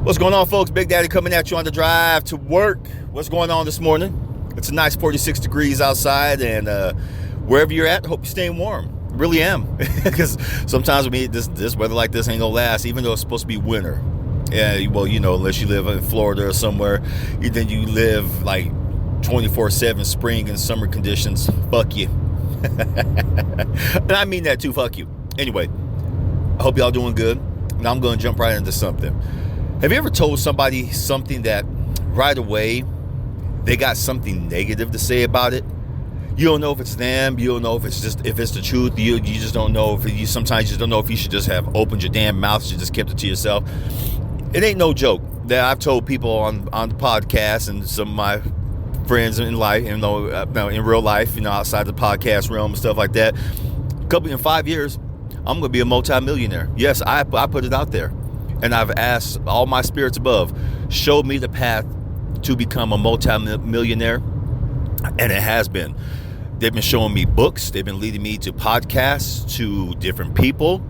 What's going on, folks? Big Daddy coming at you on the drive to work. What's going on this morning? It's a nice 46 degrees outside, and wherever you're at, hope you're staying warm. Really am, because sometimes this weather like this ain't gonna last, even though it's supposed to be winter. Yeah, well, you know, unless you live in Florida or somewhere, then you live like 24/7 spring and summer conditions. Fuck you. And I mean that too. Fuck you. Anyway, I hope y'all doing good. Now I'm gonna jump right into something. Have you ever told somebody something that right away they got something negative to say about it? You don't know if it's them. You don't know if it's the truth. You just don't know if you sometimes just don't know if you should just have opened your damn mouth. You just kept it to yourself. It ain't no joke that I've told people on the podcast and some of my friends in life, in real life, outside the podcast realm and stuff like that. In 5 years, I'm gonna be a multi-millionaire. Yes, I put it out there. And I've asked all my spirits above, show me the path to become a multi-millionaire. And it has been. They've been showing me books. They've been leading me to podcasts, to different people.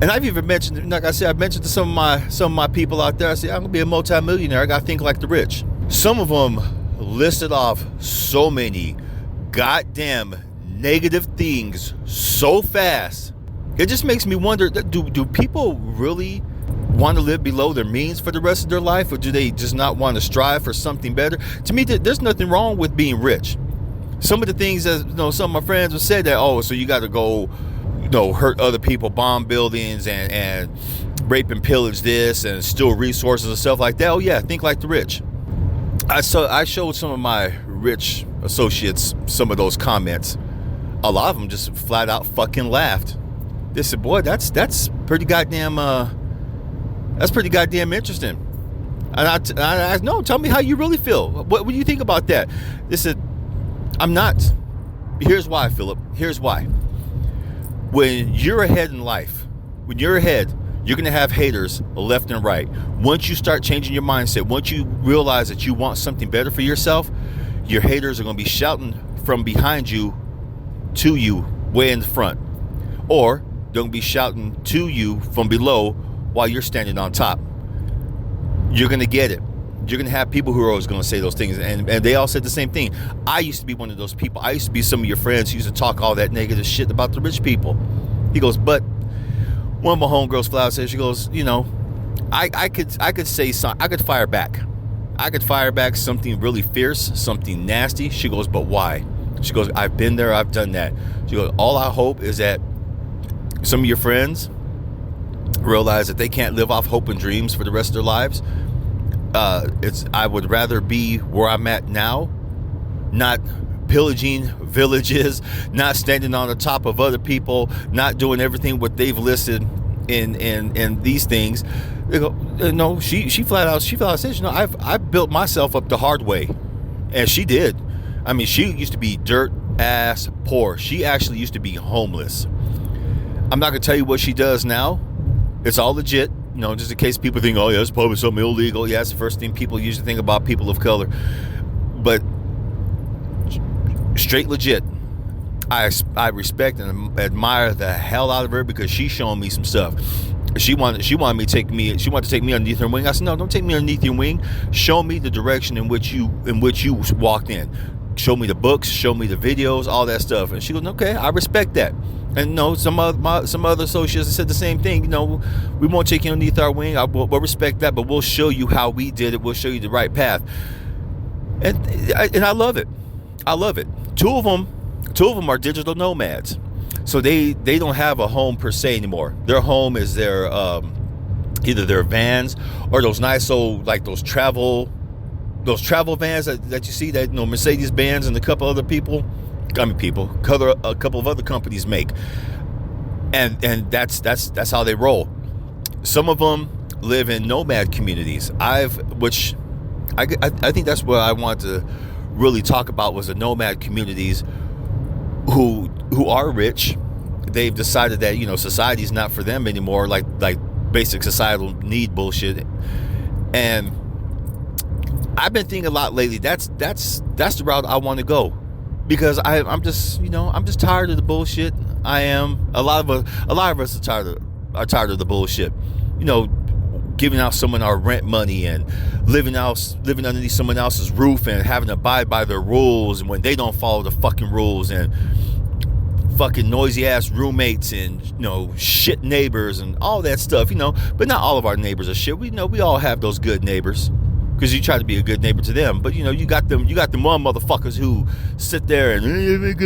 And I've even mentioned, like I said, I've mentioned to some of my people out there, I said, I'm going to be a multi-millionaire. I got to think like the rich. Some of them listed off so many goddamn negative things so fast. It just makes me wonder, do people really want to live below their means for the rest of their life, or do they just not want to strive for something better? To me, there's nothing wrong with being rich. Some of the things that some of my friends have said that, so you got to go, hurt other people, bomb buildings, and rape and pillage this, and steal resources and stuff like that. Oh yeah, think like the rich. I showed some of my rich associates some of those comments. A lot of them just flat out fucking laughed. They said, "Boy, that's pretty goddamn." That's pretty goddamn interesting. And I no, tell me how you really feel. What do you think about that? They said, I'm not. Here's why, Philip. Here's why. When you're ahead in life, you're going to have haters left and right. Once you start changing your mindset, once you realize that you want something better for yourself, your haters are going to be shouting from behind you to you way in the front. Or they're going to be shouting to you from below while you're standing on top. You're going to get it. You're going to have people who are always going to say those things. And they all said the same thing. I used to be one of those people. I used to be some of your friends who used to talk all that negative shit about the rich people. He goes, but one of my homegirls flat out says, she goes, I could say something. I could fire back. I could fire back something really fierce, something nasty. She goes, but why? She goes, I've been there. I've done that. She goes, all I hope is that some of your friends realize that they can't live off hope and dreams for the rest of their lives. I would rather be where I'm at now, not pillaging villages, not standing on the top of other people, not doing everything what they've listed in these things. They go, no, she flat out says, I built myself up the hard way, and she did. I mean, she used to be dirt ass poor. She actually used to be homeless. I'm not gonna tell you what she does now. It's all legit, just in case people think, oh yeah, it's probably something illegal. Yeah, that's the first thing people usually think about people of color. But straight legit. I respect and admire the hell out of her, because she's showing me some stuff. She wanted to take me underneath her wing. I said, no, don't take me underneath your wing. Show me the direction in which you walked in. Show me the books, show me the videos, all that stuff. And she goes, okay, I respect that. And some other associates said the same thing. We won't take you underneath our wing. We'll respect that, but we'll show you how we did it. We'll show you the right path. And I love it. I love it. Two of them are digital nomads, so they don't have a home per se anymore. Their home is their either their vans or those nice old, like those travel vans that you see that Mercedes Benz and a couple of other companies make, and that's how they roll. Some of them live in nomad communities. I think that's what I want to really talk about, was the nomad communities who are rich. They've decided that society's not for them anymore, like basic societal need bullshit. And I've been thinking a lot lately. That's the route I want to go, because I'm just tired of the bullshit. I am. A lot of us are tired of the bullshit. giving out someone our rent money and living underneath someone else's roof and having to abide by their rules, and when they don't follow the fucking rules, and fucking noisy ass roommates and shit neighbors and all that stuff, but not all of our neighbors are shit. We all have those good neighbors, because you try to be a good neighbor to them, but you got them one motherfuckers who sit there and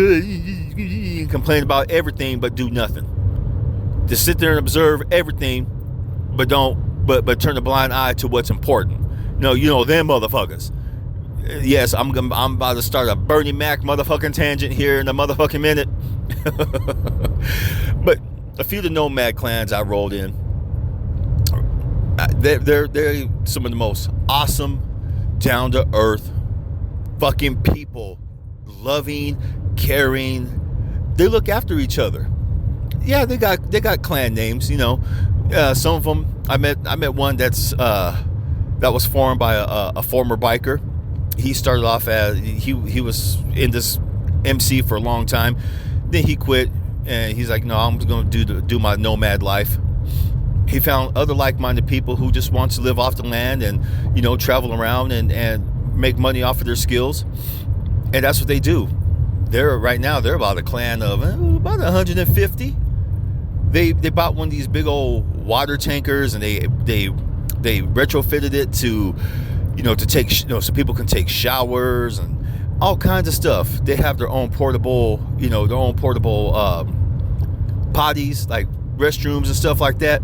complain about everything but do nothing. Just sit there and observe everything, but turn a blind eye to what's important. Them motherfuckers. Yes, I'm about to start a Bernie Mac motherfucking tangent here in a motherfucking minute. But a few of the nomad clans I rolled in, they're some of the most awesome, down to earth fucking people, loving, caring. They look after each other. Yeah, they got clan names, some of them. I met one that was formed by a former biker. He started off as he was in this MC for a long time. Then he quit, and he's like, no, I'm going to do my nomad life. He found other like-minded people who just want to live off the land and travel around and make money off of their skills, and that's what they do. They're about a clan of about 150. They bought one of these big old water tankers, and they retrofitted it to to take so people can take showers and all kinds of stuff. They have their own portable potties, like restrooms and stuff like that.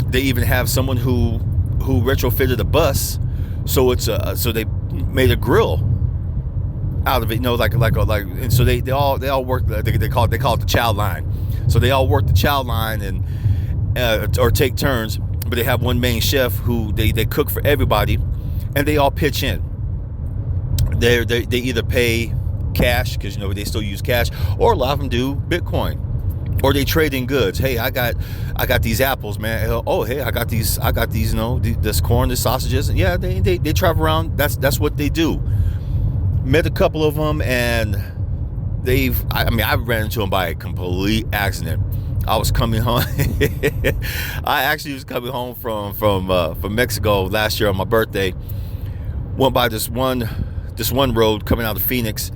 They even have someone who retrofitted a bus, so they made a grill out of it, and so they all work. They call it the chow line. So they all work the chow line and or take turns, but they have one main chef who they cook for everybody, and they all pitch in. They either pay cash, because they still use cash, or a lot of them do Bitcoin, or they trade in goods. Hey, I got these apples, man. Oh, hey, I got these this corn, this sausages. And yeah, they travel around. That's what they do. Met a couple of them, and I ran into them by a complete accident. I was coming home. I actually was coming home from Mexico last year on my birthday. Went by this one road coming out of Phoenix,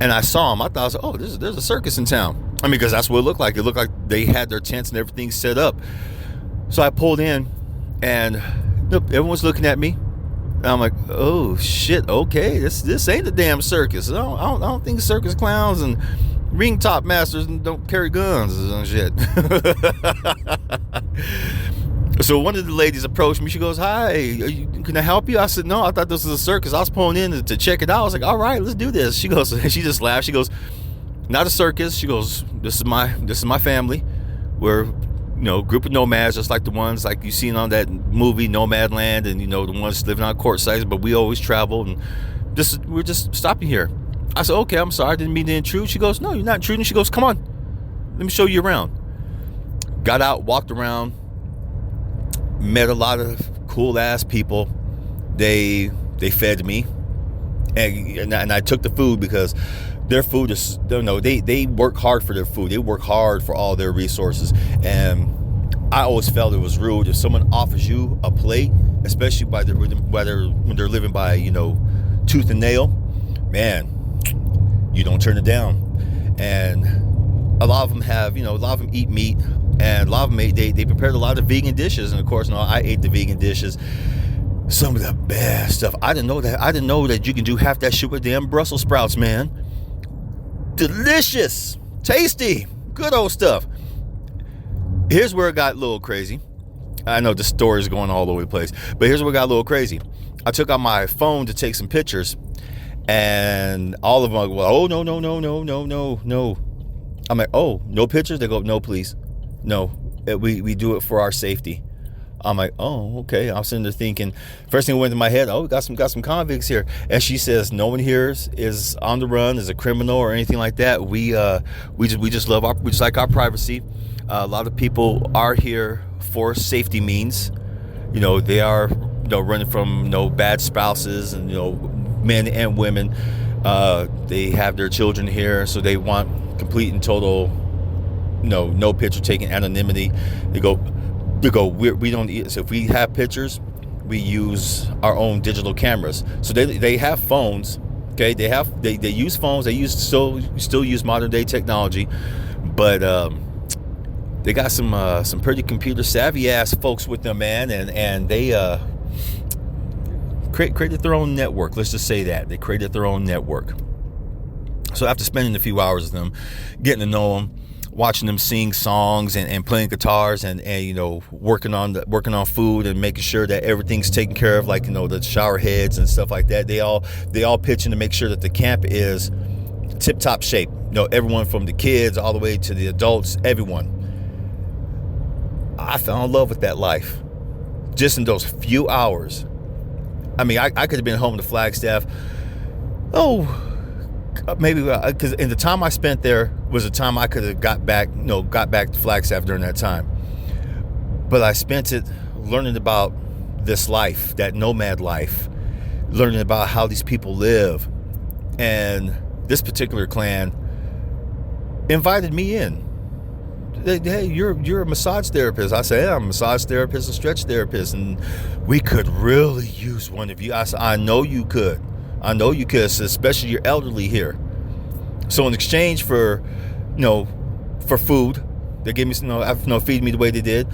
and I saw him. I thought, oh, there's a circus in town. Because that's what it looked like. It looked like they had their tents and everything set up. So I pulled in, and everyone's looking at me. And I'm like, oh shit, okay, this ain't a damn circus. I don't think circus clowns and ring top masters don't carry guns and shit. So one of the ladies approached me. She goes, hi, can I help you? I said, no, I thought this was a circus. I was pulling in to check it out. I was like, all right, let's do this. She goes, she just laughed. She goes, not a circus. She goes, this is my family. We're group of nomads, just like the ones like you seen on that movie Nomadland, and the ones living on court sites, but we always travel, and we're just stopping here. I said, okay, I'm sorry, I didn't mean to intrude. She goes, no, you're not intruding. She goes, come on, let me show you around. Got out, walked around, met a lot of cool ass people. They fed me, and I took the food, because their food is, they work hard for their food. They work hard for all their resources. And I always felt it was rude if someone offers you a plate, especially when they're living by, tooth and nail, man, you don't turn it down. And a lot of them have, a lot of them eat meat, and a lot of them, they prepared a lot of vegan dishes. And of course, I ate the vegan dishes. Some of the best stuff. I didn't know that you can do half that shit with damn Brussels sprouts, man. Delicious, tasty, good old stuff. Here's where it got a little crazy. I know the story's going all over the place, but here's where it got a little crazy. I took out my phone to take some pictures, and all of them are like, well, oh, no. I'm like, oh, no pictures? They go, no, please. No, we do it for our safety. I'm like, oh, okay. I'm sitting there thinking, first thing that went to my head, oh, we got some convicts here. And she says, no one here is on the run, is a criminal or anything like that. We just like our privacy. A lot of people are here for safety means. They are running from bad spouses and men and women. They have their children here, so they want complete and total no picture taking anonymity. They go, we don't. So if we have pictures, we use our own digital cameras. So they have phones. Okay, they use phones. They still use modern day technology, but they got some pretty computer savvy ass folks with them, man, and they created their own network. Let's just say that they created their own network. So after spending a few hours with them, getting to know them, watching them sing songs and playing guitars and working on food and making sure that everything's taken care of, like the shower heads and stuff like that. They all pitch in to make sure that the camp is tip top shape. Everyone from the kids all the way to the adults, everyone. I fell in love with that life just in those few hours. I mean, I could have been home to Flagstaff. Maybe because in the time I spent there was the time I could have got back to Flagstaff during that time. But I spent it learning about this life, that nomad life, learning about how these people live. And this particular clan invited me in. Hey, you're a massage therapist. I said, I'm a massage therapist, a stretch therapist, and we could really use one of you. I said, I know you could, especially you're elderly here. So in exchange for food, they gave me feeding me the way they did.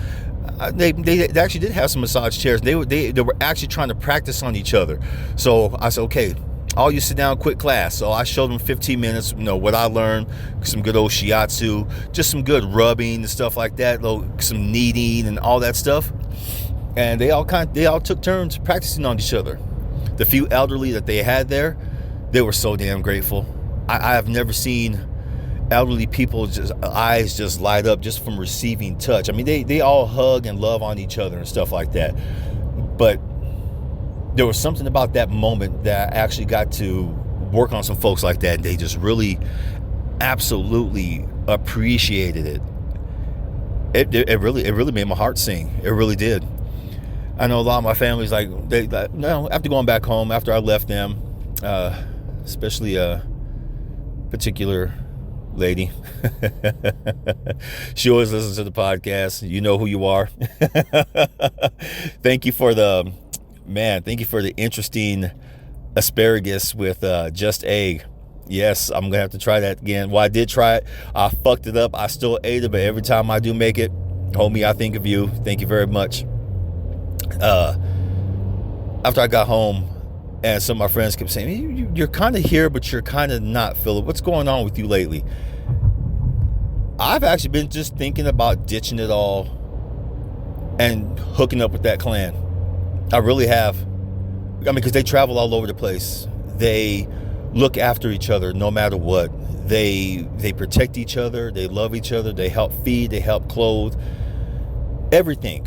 They actually did have some massage chairs. They were actually trying to practice on each other. So I said, okay, all you sit down, quick class. So I showed them 15 minutes, what I learned, some good old shiatsu, just some good rubbing and stuff like that, some kneading and all that stuff. And they all took turns practicing on each other. The few elderly that they had there, they were so damn grateful. I have never seen elderly people eyes just light up just from receiving touch. I mean, they all hug and love on each other and stuff like that. But there was something about that moment that I actually got to work on some folks like that, and they just really absolutely appreciated it. It really made my heart sing. It really did. I know a lot of my family's after going back home, after I left them, especially a particular lady. She always listens to the podcast. You know who you are. Thank you for the interesting asparagus with just egg. Yes, I'm gonna have to try that again. Well, I did try it. I fucked it up. I still ate it, but every time I do make it, homie, I think of you. Thank you very much. After I got home, and some of my friends kept saying, you're kind of here, but you're kind of not, Philip. What's going on with you lately? I've actually been just thinking about ditching it all and hooking up with that clan. I really have. I mean, because they travel all over the place. They look after each other no matter what. They protect each other. They love each other. They help feed. They help clothe. Everything.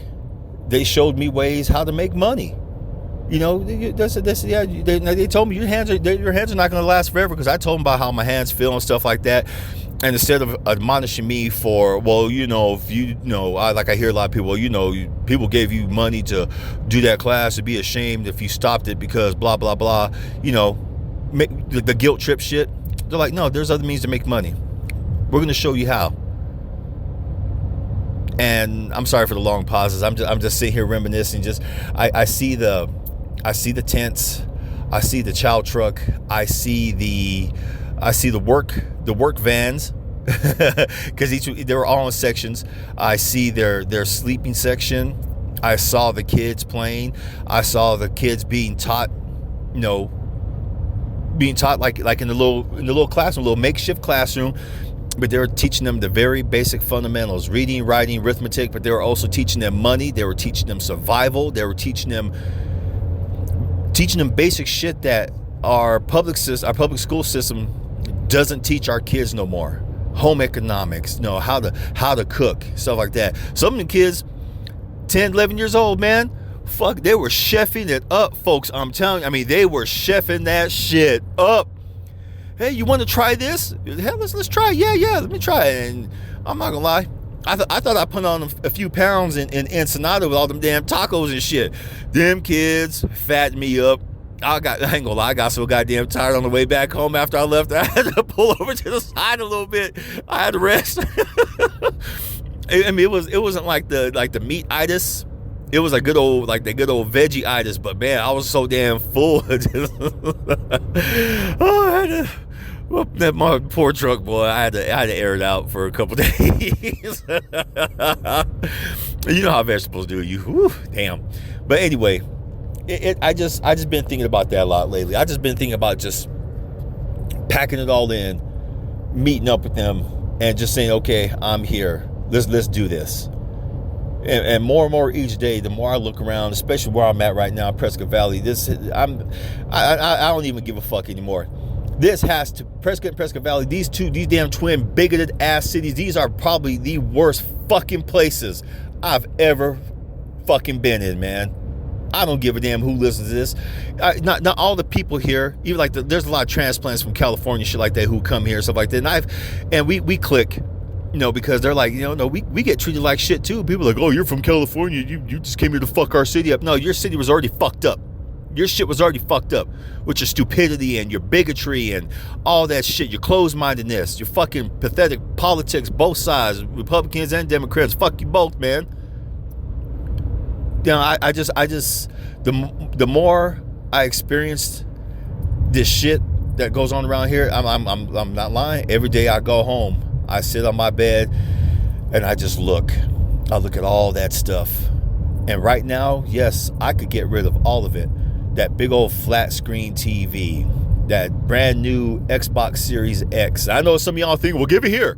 They showed me ways how to make money. They told me your hands are not going to last forever, because I told them about how my hands feel and stuff like that. And instead of admonishing me for, I hear a lot of people, people gave you money to do that class, to be ashamed if you stopped it because blah, blah, blah, the guilt trip shit. They're like, no, there's other means to make money. We're going to show you how. And I'm sorry for the long pauses. I'm just sitting here reminiscing. I see the tents, I see the chow truck, I see the work vans, because they were all in sections. I see their sleeping section. I saw the kids playing. I saw the kids being taught like in the little classroom, little makeshift classroom. But they were teaching them the very basic fundamentals: reading, writing, arithmetic. But they were also teaching them money. They were teaching them survival. They were teaching them basic shit that our public school system doesn't teach our kids no more. Home economics, how to cook, stuff like that. Some of the kids, 10, 11 years old, man, fuck, they were chefing it up, folks. I'm telling you, they were chefing that shit up. Hey, you want to try this? Hell, let's try. Yeah, let me try it. And I'm not gonna lie, I thought I put on a few pounds in Ensenada with all them damn tacos and shit. Them kids fattened me up. I ain't gonna lie, I got so goddamn tired on the way back home after I left. I had to pull over to the side a little bit. I had to rest. I mean, it wasn't like the meat-itis. It was a good old, like the good old veggie-itis, but man, I was so damn full. Oh, I had to, well, that my poor truck, boy, I had to air it out for a couple days. You know how vegetables do you. Whew, damn. But anyway, I just been thinking about that a lot lately. I just been thinking about just packing it all in, meeting up with them, and just saying, okay, I'm here. Let's do this. And more and more each day, the more I look around, especially where I'm at right now, Prescott Valley, I don't even give a fuck anymore. This has to, Prescott and Prescott Valley, these damn twin bigoted ass cities, these are probably the worst fucking places I've ever fucking been in, man. I don't give a damn who listens to this. Not all the people here, even like there's a lot of transplants from California, shit like that, who come here, stuff like that. And we click. You know, because they're like, no, we get treated like shit too. People are like, oh, you're from California, you just came here to fuck our city up. No, your city was already fucked up. Your shit was already fucked up with your stupidity and your bigotry and all that shit, your closed-mindedness, your fucking pathetic politics, both sides, Republicans and Democrats. Fuck you both, man. You know, I just the more I experienced this shit that goes on around here, I'm not lying. Every day I go home, I sit on my bed and I just look. I look at all that stuff. And right now, yes, I could get rid of all of it. That big old flat screen TV, that brand new Xbox Series X. I know some of y'all think, well, give it here.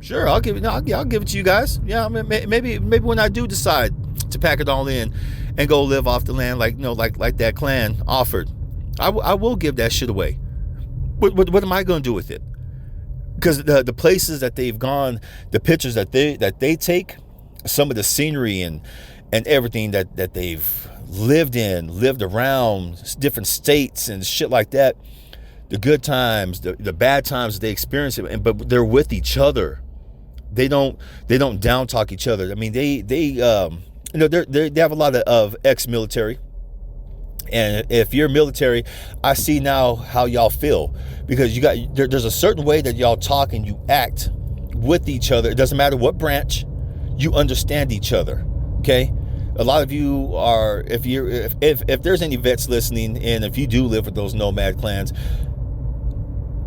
Sure, I'll give it. No, I'll give it to you guys. Yeah, I mean, maybe when I do decide to pack it all in and go live off the land, like that clan offered, I will give that shit away. What am I going to do with it? Because the places that they've gone, the pictures that they take, some of the scenery and everything that they've lived around, different states and shit like that, the good times, the bad times that they experience it, but they're with each other. They don't down talk each other. I mean, they have a lot of ex-military. And if you're military, I see now how y'all feel, because there's a certain way that y'all talk and you act with each other. It doesn't matter what branch, you understand each other. Okay, a lot of you are, if there's any vets listening, and if you do live with those nomad clans,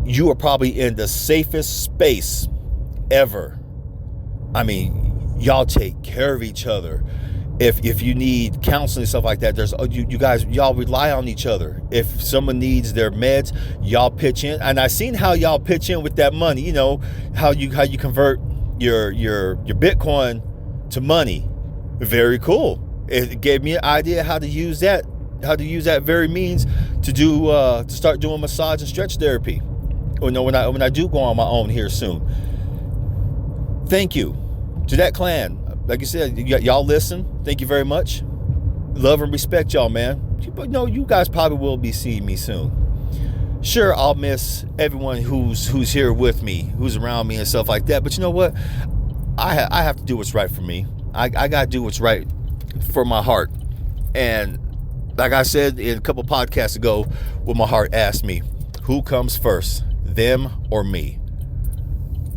you are probably in the safest space ever. I mean, y'all take care of each other. If you need counseling and stuff like that, there's y'all rely on each other. If someone needs their meds, y'all pitch in. And I seen how y'all pitch in with that money. You know how you convert your Bitcoin to money. Very cool. It gave me an idea how to use that very means to start doing massage and stretch therapy. When I do go on my own here soon. Thank you to that clan. Like you said, y'all listen. Thank you very much. Love and respect y'all, man. But no, you guys probably will be seeing me soon. Sure, I'll miss everyone who's here with me, who's around me and stuff like that. But you know what? I have to do what's right for me. I got to do what's right for my heart. And like I said in a couple podcasts ago, when my heart asked me, who comes first, them or me?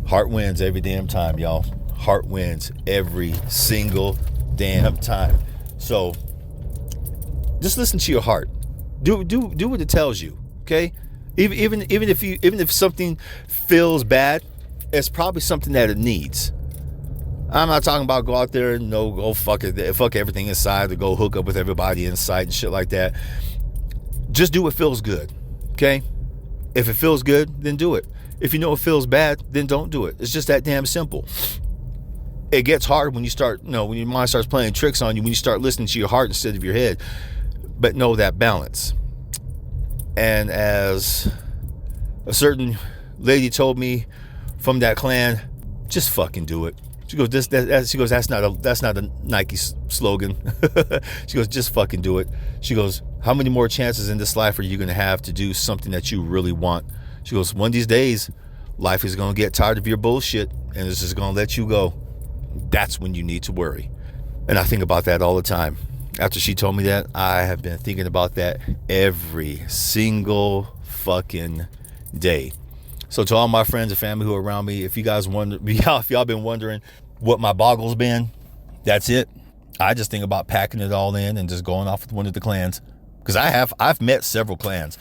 Heart wins every damn time, y'all. Heart wins every single damn time. So just listen to your heart. Do what it tells you. Okay? Even if something feels bad, it's probably something that it needs. I'm not talking about go out there and go fuck everything inside, or go hook up with everybody inside and shit like that. Just do what feels good. Okay? If it feels good, then do it. If you know it feels bad, then don't do it. It's just that damn simple. It gets hard when you start, when your mind starts playing tricks on you, when you start listening to your heart instead of your head. But know that balance. And as a certain lady told me from that clan, just fucking do it. She goes, that's not a Nike slogan. She goes, just fucking do it. She goes, how many more chances in this life are you going to have to do something that you really want? She goes, one of these days, life is going to get tired of your bullshit and it's just going to let you go. That's when you need to worry. And I think about that all the time. After she told me that, I have been thinking about that every single fucking day. So to all my friends and family who are around me, if you guys wonder, if y'all been wondering, what my boggle's been, that's it. I just think about packing it all in and just going off with one of the clans. Because I've met several clans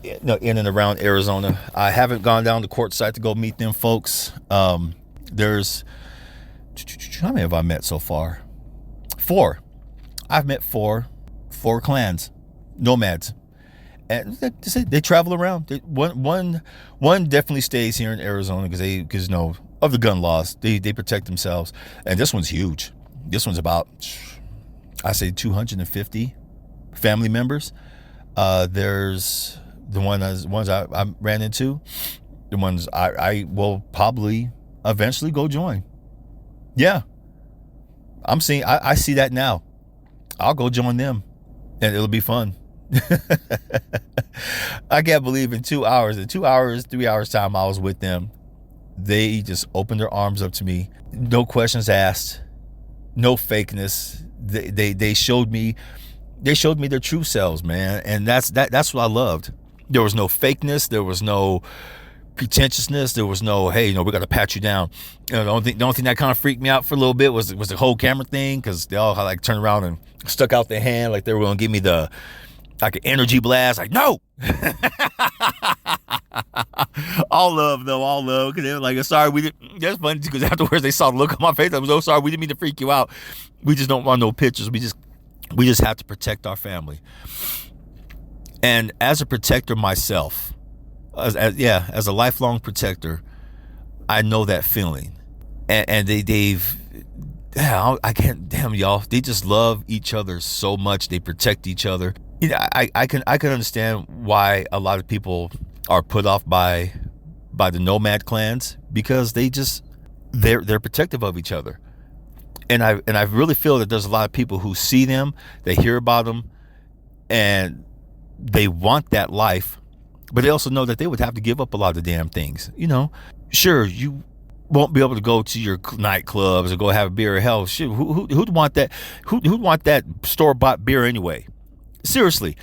in and around Arizona. I haven't gone down to Quartzsite to go meet them folks. There's, how many have I met so far? 4. I've met four clans, nomads. And they travel around. One definitely stays here in Arizona because of the gun laws. They protect themselves. And this one's huge. This one's about, I say, 250 family members. There's the ones I ran into, the ones I will probably eventually go join. Yeah, I see that now. I'll go join them, and it'll be fun. I can't believe in 2 hours, 3 hours time I was with them, they just opened their arms up to me. No questions asked, no fakeness. They showed me their true selves, man. And that's what I loved. There was no fakeness. There was no pretentiousness. There was no, hey, we got to pat you down. The only thing that kind of freaked me out for a little bit was the whole camera thing, because they all like turned around and stuck out their hand like they were going to give me an energy blast. Like, no. all love, because they were like, sorry, we didn't. That's funny because afterwards they saw the look on my face. I was so sorry, we didn't mean to freak you out. We just don't want no pictures. We just have to protect our family. And as a protector myself, as a lifelong protector, I know that feeling. And I can't, damn y'all, they just love each other so much. They protect each other. I can understand why a lot of people are put off by the nomad clans, because they're protective of each other. And I really feel that there's a lot of people who see them, they hear about them, and they want that life, but they also know that they would have to give up a lot of damn things. Sure, you won't be able to go to your nightclubs or go have a beer. Hell, shit, who'd want that? Who'd want that store-bought beer anyway? Seriously,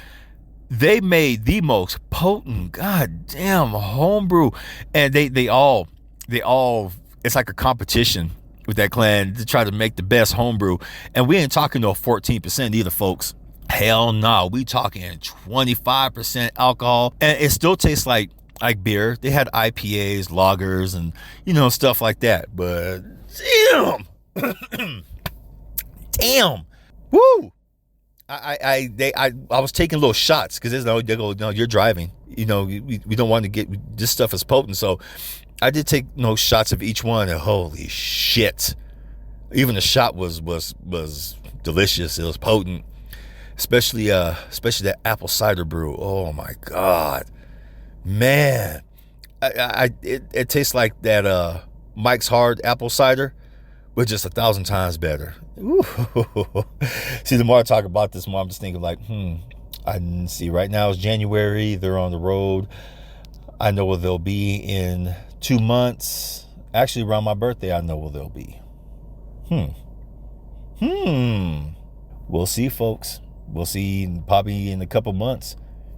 they made the most potent, goddamn homebrew, and they all. It's like a competition with that clan to try to make the best homebrew, and we ain't talking no 14% either, folks. Hell no, we talking 25% alcohol, and it still tastes like beer. They had IPAs, lagers, and stuff like that. But damn, woo! I was taking little shots because they go, no, you're driving. We don't want to get, this stuff is potent, so I did take shots of each one, and holy shit, even the shot was delicious. It was potent. Especially that apple cider brew. Oh my God, man! It tastes like that Mike's Hard apple cider, but just 1,000 times better. Ooh. See, the more I talk about this, more I'm just thinking like, I see. Right now it's January. They're on the road. I know where they'll be in 2 months. Actually, around my birthday, I know where they'll be. We'll see, folks. We'll see probably in a couple months.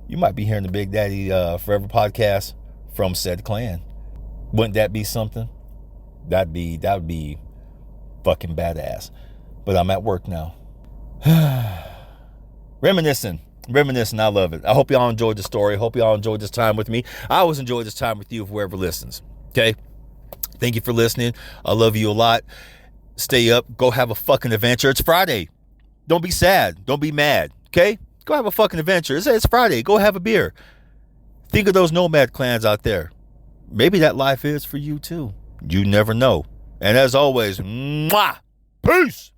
You might be hearing the Big Daddy Forever podcast from said clan. Wouldn't that be something? That would be fucking badass. But I'm at work now. Reminiscing. I love it. I hope y'all enjoyed the story. Hope y'all enjoyed this time with me. I always enjoy this time with you, whoever listens. Okay? Thank you for listening. I love you a lot. Stay up. Go have a fucking adventure. It's Friday. Don't be sad. Don't be mad. Okay? Go have a fucking adventure. It's Friday. Go have a beer. Think of those nomad clans out there. Maybe that life is for you too. You never know. And as always, mwah, peace.